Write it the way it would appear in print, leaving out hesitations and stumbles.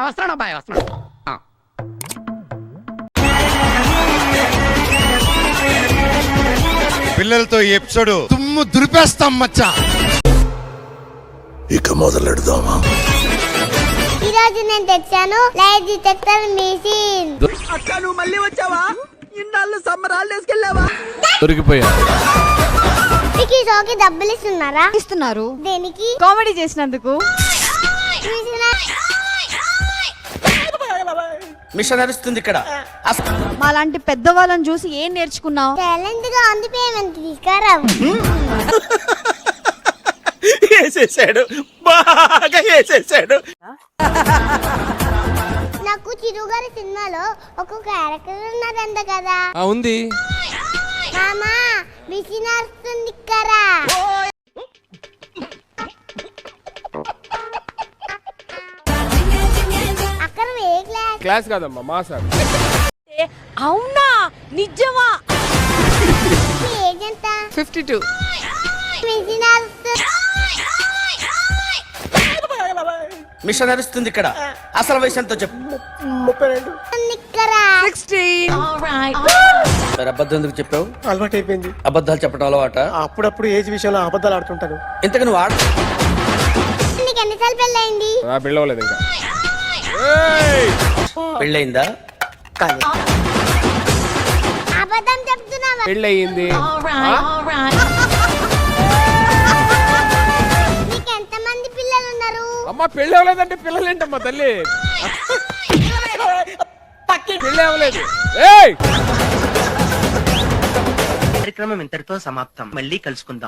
వస్తాను అబ్బాయి వస్తాను. పిల్లలతో ఈ ఎపిసోడ్ తుమ్ము దురిపేస్తాం మచ్చా. ఇక మొదలెడదామా? ఈరోజు నేను తెచ్చాను లై డిటెక్టర్ మెషిన్. అక్క నువ్వు మళ్ళీ వచ్చావా? ఇన్నాళ్ళు సమ్మర్ హాలిడేస్ కెళ్ళావా? దొరికిపోయా. మీకు ఈ షోకి డబ్బులు ఇస్తున్నారా? ఇస్తున్నారు. దేనికి? కామెడీ చేసినందుకు. మిషన్ నడుస్తుంది ఇక్కడ. మాలాంటి పెద్దవాళ్ళని చూసి ఏం నేర్చుకున్నావు? టాలెంట్ గా ఉంది పేమెంట్ తీసుకురావు. వేసేసాడు, బాగా వేసేసాడు. నాకు చిరుగారి సినిమాలో ఒక క్యారెక్టర్ ఉన్నదంట కదా. ఉంది. మామా మిషన్ నడుస్తుంది కదా. అక్కడ ఏ క్లాస్? క్లాస్ కాదమ్మా మా సార్. అవునా నిజమా? ఏజ్ ఎంత? 52. మిషన్ నడుస్తుంది. మిషన్ నడుస్తుంది ఇక్కడ. అసలు వయసు ఎంతో చెప్పు. 32. ఇక్కడ 16. మరి అబద్ధం ఎందుకు చెప్పావు? అలవాటు అయిపోయింది. అబద్ధాలు చెప్పడం అలవాట? అప్పుడప్పుడు ఏజ్ విషయంలో అబద్ధాలు ఆడుతుంటాను. ఇంతకు నువ్వు ఆడ నీకు ఎన్నిసార్లు పెళ్ళయింది? నా పిల్లవలేదు ఇంకా. పెళ్ళయిందా? అబద్ధం చెప్తున్నావా? పెళ్ళి అయ్యింది. నీకు ఎంతమంది పిల్లలు ఉన్నారు? అమ్మ పెళ్ళి అవ్వలేదంటే పిల్లలు ఏంటమ్మా తల్లి? పెళ్ళి అవ్వలేదు. కార్యక్రమం ఇంతటితో సమాప్తం. మళ్ళీ కలుసుకుందాం.